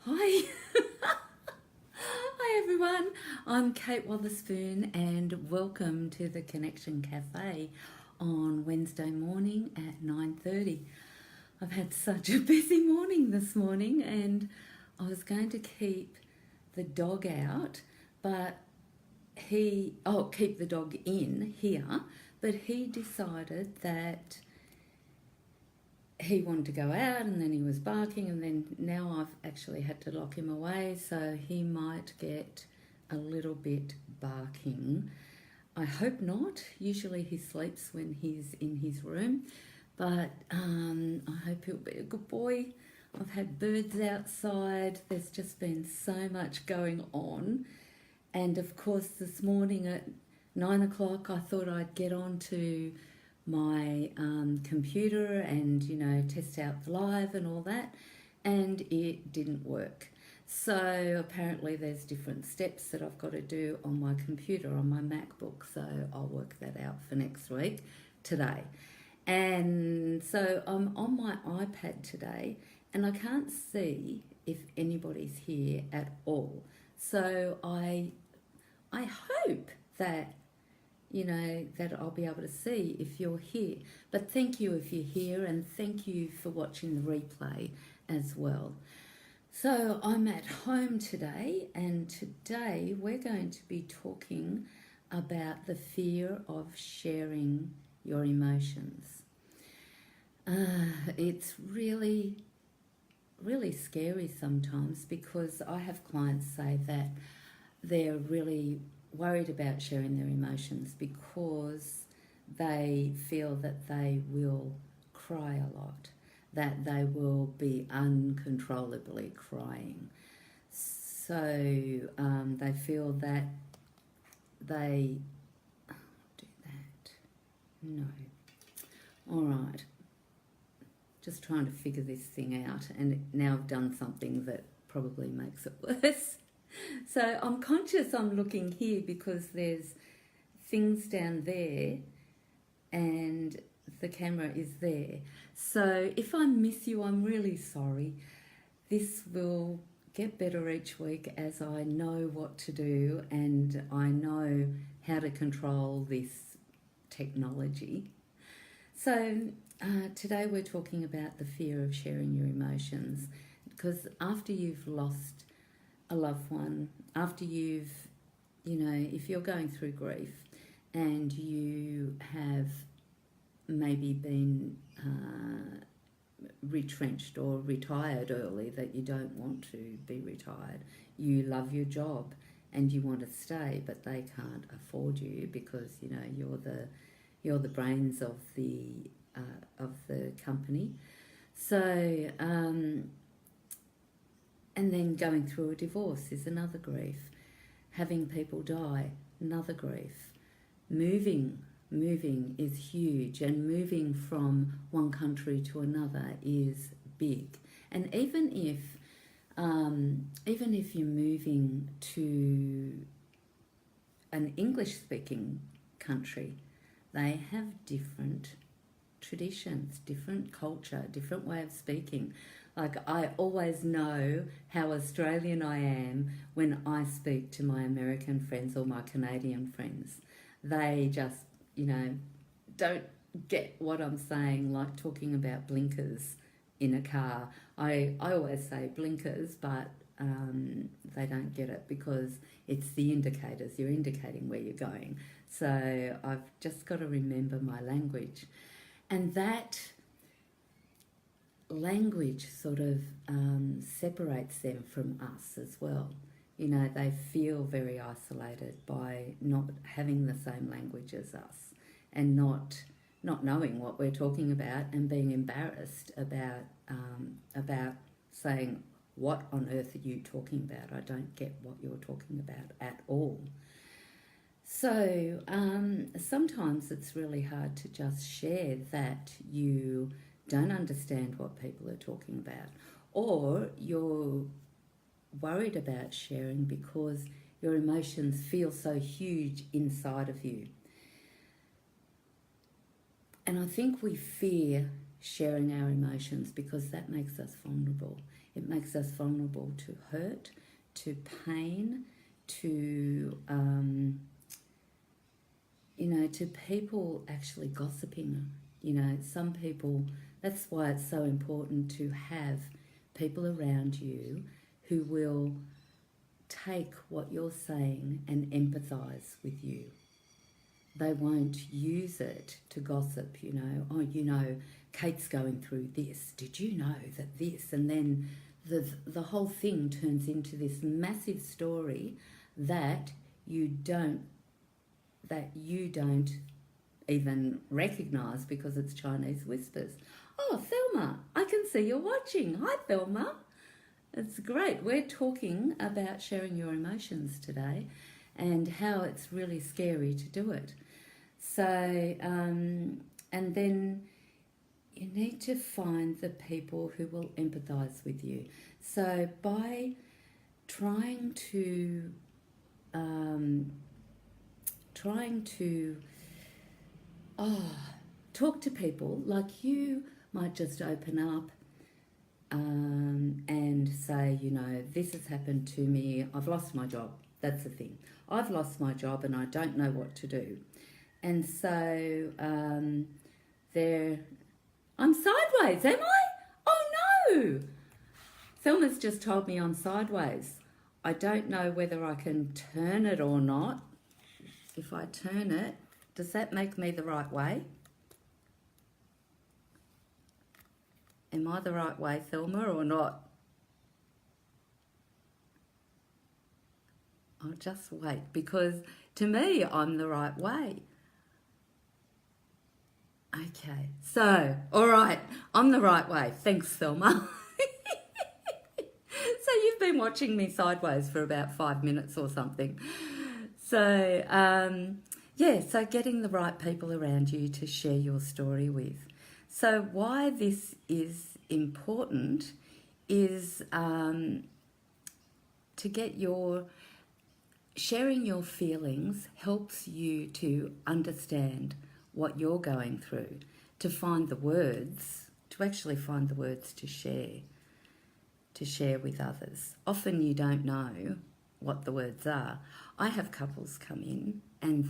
Hi. Hi everyone. I'm Kate Wotherspoon and welcome to the Connection Cafe on Wednesday morning at 9:30. I've had such a busy morning this morning and I was going to keep the dog out, but keep the dog in here, but he decided that he wanted to go out and then he was barking, and then now I've actually had to lock him away, so he might get a little bit barking. I hope not. Usually he sleeps when he's in his room, but I hope he'll be a good boy. I've had birds outside. There's just been so much going on. And of course this morning at 9 o'clock I thought I'd get on to my computer and test out live and all that, and it didn't work. So apparently there's different steps that I've got to do on my computer, on my MacBook, so I'll work that out for next week today. And so I'm on my iPad today and I can't see if anybody's here at all. So I hope that that I'll be able to see if you're here. But thank you if you're here, and thank you for watching the replay as well. So I'm at home today, and today we're going to be talking about the fear of sharing your emotions. It's really, really scary sometimes, because I have clients say that they're really worried about sharing their emotions because they feel that they will cry a lot, that they will be uncontrollably crying. So they feel that they... do that. No. All right. Just trying to figure this thing out, and now I've done something that probably makes it worse. So I'm conscious I'm looking here because there's things down there and the camera is there. So if I miss you, I'm really sorry. This will get better each week as I know what to do and I know how to control this technology. So today we're talking about the fear of sharing your emotions, because after you've lost a loved one, after you've, if you're going through grief and you have maybe been retrenched or retired early, that you don't want to be retired, you love your job and you want to stay, but they can't afford you because you're the brains of the company. So and then going through a divorce is another grief. Having people die, another grief. Moving is huge, and moving from one country to another is big. And even if you're moving to an English-speaking country, they have different traditions, different culture, different way of speaking. Like, I always know how Australian I am when I speak to my American friends or my Canadian friends. They just, don't get what I'm saying, like talking about blinkers in a car. I always say blinkers, but they don't get it because it's the indicators. You're indicating where you're going. So I've just got to remember my language. And that language sort of separates them from us as well. They feel very isolated by not having the same language as us and not knowing what we're talking about and being embarrassed about saying, what on earth are you talking about? I don't get what you're talking about at all. So sometimes it's really hard to just share that you don't understand what people are talking about, or you're worried about sharing because your emotions feel so huge inside of you. And I think we fear sharing our emotions, because that makes us vulnerable. It makes us vulnerable to hurt, to pain, to to people actually gossiping. Some people, that's why it's so important to have people around you who will take what you're saying and empathise with you. They won't use it to gossip, Kate's going through this. Did you know that this? And then the whole thing turns into this massive story that you don't even recognise, because it's Chinese whispers. Oh, Thelma, I can see you're watching. Hi, Thelma. It's great. We're talking about sharing your emotions today and how it's really scary to do it. So, and then you need to find the people who will empathise with you. So by trying to talk to people, like you might just open up and say, this has happened to me. I've lost my job. That's the thing. I've lost my job and I don't know what to do. And so I'm sideways, am I? Oh no! Thelma's just told me I'm sideways. I don't know whether I can turn it or not. If I turn it, does that make me the right way? Am I the right way, Thelma, or not? I'll just wait, because to me, I'm the right way. Okay, so, all right, I'm the right way. Thanks, Thelma. So you've been watching me sideways for about 5 minutes or something. So, so getting the right people around you to share your story with. So why this is important is to get sharing your feelings helps you to understand what you're going through, to find the words, to actually find the words to share with others. Often you don't know what the words are. I have couples come in and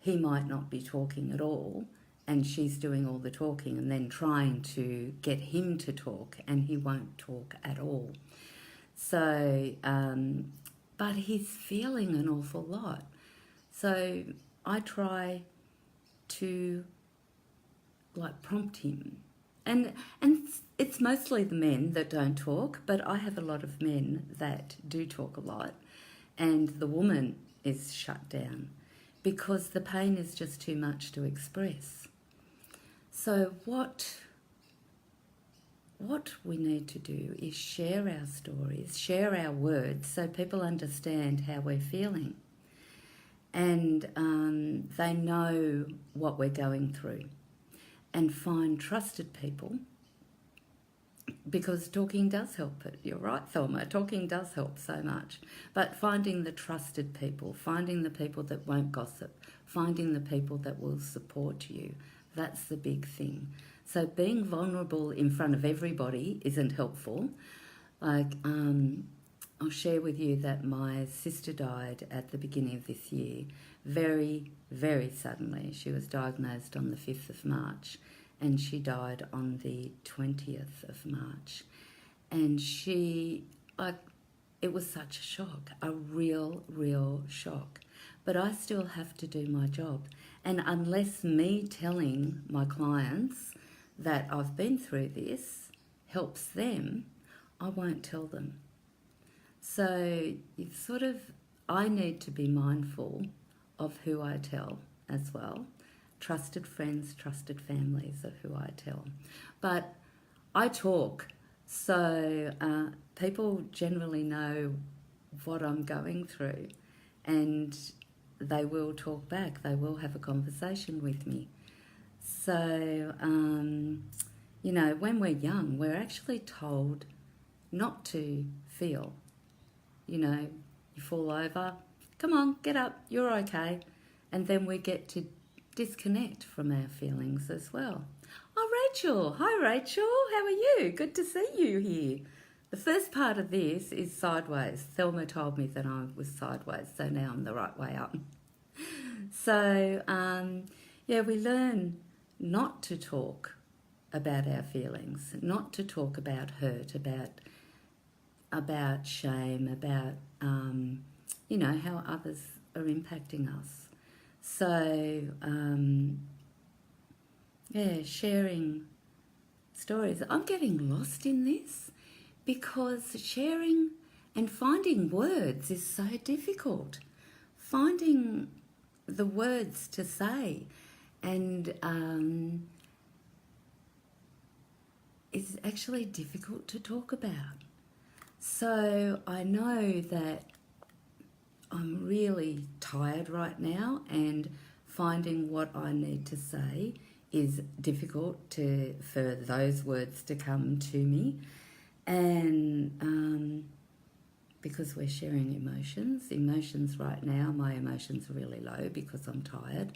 he might not be talking at all, and she's doing all the talking and then trying to get him to talk, and he won't talk at all. So, but he's feeling an awful lot. So I try to prompt him. And it's mostly the men that don't talk, but I have a lot of men that do talk a lot, and the woman is shut down because the pain is just too much to express. So what we need to do is share our stories, share our words, so people understand how we're feeling, and they know what we're going through, and find trusted people, because talking does help it. You're right, Thelma, talking does help so much. But finding the trusted people, finding the people that won't gossip, finding the people that will support you, that's the big thing. So being vulnerable in front of everybody isn't helpful. I'll share with you that my sister died at the beginning of this year, very, very suddenly. She was diagnosed on the 5th of March, and she died on the 20th of March. And it was such a shock, a real, real shock. But I still have to do my job. And unless me telling my clients that I've been through this helps them, I won't tell them. So I need to be mindful of who I tell as well. Trusted friends, trusted families are who I tell. But I talk, so people generally know what I'm going through, and they will talk back. They will have a conversation with me. So, when we're young, we're actually told not to feel. You fall over, come on, get up, you're okay. And then we get to disconnect from our feelings as well. Oh, Rachel. Hi, Rachel. How are you? Good to see you here. The first part of this is sideways. Thelma told me that I was sideways, so now I'm the right way up. So, yeah, we learn not to talk about our feelings, not to talk about hurt, about shame, about how others are impacting us. So, sharing stories. I'm getting lost in this because sharing and finding words is so difficult. Finding the words to say and is actually difficult to talk about. So I know that I'm really tired right now, and finding what I need to say is difficult for those words to come to me. And because we're sharing emotions right now, my emotions are really low because I'm tired.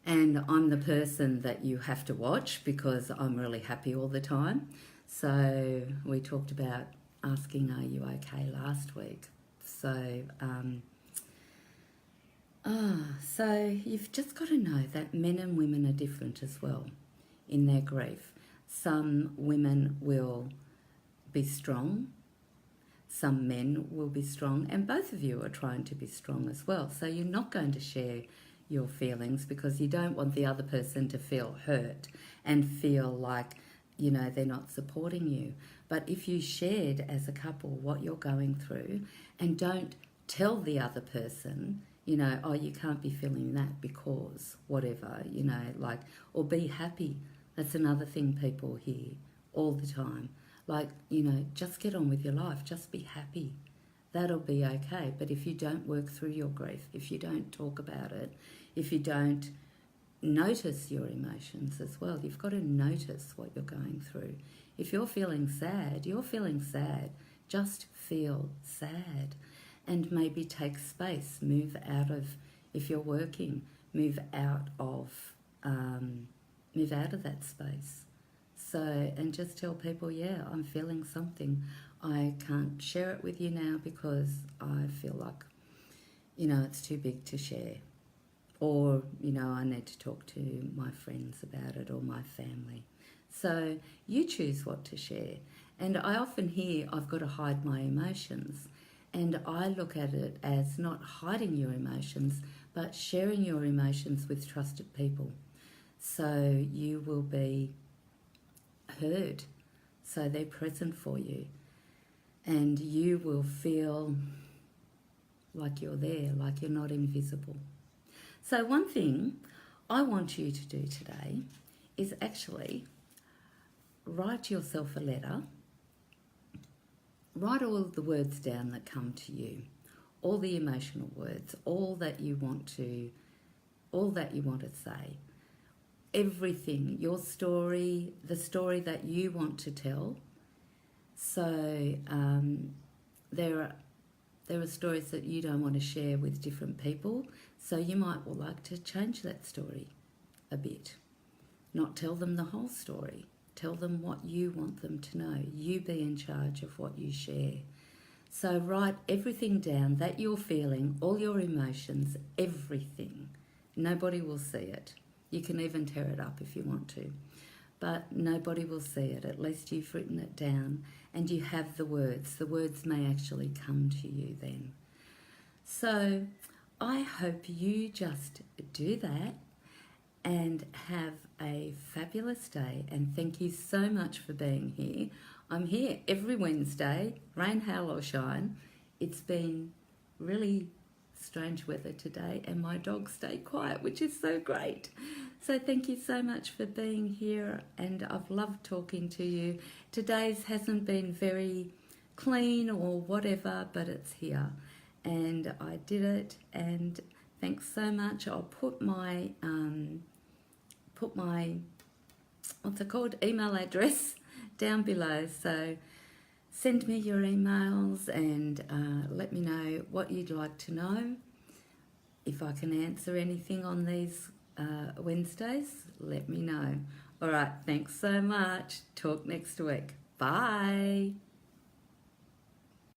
And I'm the person that you have to watch because I'm really happy all the time. So we talked about asking, are you okay, last week. So, so you've just got to know that men and women are different as well in their grief. Some women will be strong, some men will be strong, and both of you are trying to be strong as well. So you're not going to share your feelings because you don't want the other person to feel hurt and feel like, they're not supporting you. But if you shared as a couple what you're going through and don't tell the other person, oh, you can't be feeling that because whatever, or be happy. That's another thing people hear all the time. Like, just get on with your life, just be happy. That'll be okay. But if you don't work through your grief, if you don't talk about it, if you don't notice your emotions as well, you've got to notice what you're going through. If you're feeling sad, just feel sad. And maybe take space, move out of, if you're working, move out of that space. So, and just tell people, yeah, I'm feeling something. I can't share it with you now because I feel like, it's too big to share. Or, I need to talk to my friends about it or my family. So you choose what to share. And I often hear I've got to hide my emotions. And I look at it as not hiding your emotions, but sharing your emotions with trusted people. So you will be heard. So they're present for you. And you will feel like you're there, like you're not invisible. So one thing I want you to do today is actually write yourself a letter. Write all of the words down that come to you, all the emotional words, all that you want to say, everything, your story, the story that you want to tell. So there are stories that you don't want to share with different people, so you might like to change that story a bit, not tell them the whole story. Tell them what you want them to know. You be in charge of what you share. So write everything down that you're feeling, all your emotions, everything. Nobody will see it. You can even tear it up if you want to. But nobody will see it. At least you've written it down and you have the words. The words may actually come to you then. So I hope you just do that and have a fabulous day, and thank you so much for being here. I'm here every Wednesday, rain, hail or shine. It's been really strange weather today and my dogs stay quiet, which is so great. So thank you so much for being here, and I've loved talking to you. Today's hasn't been very clean or whatever, but it's here and I did it, and thanks so much. I'll put my email address down below. So send me your emails and let me know what you'd like to know. If I can answer anything on these Wednesdays, let me know. All right, thanks so much. Talk next week. Bye.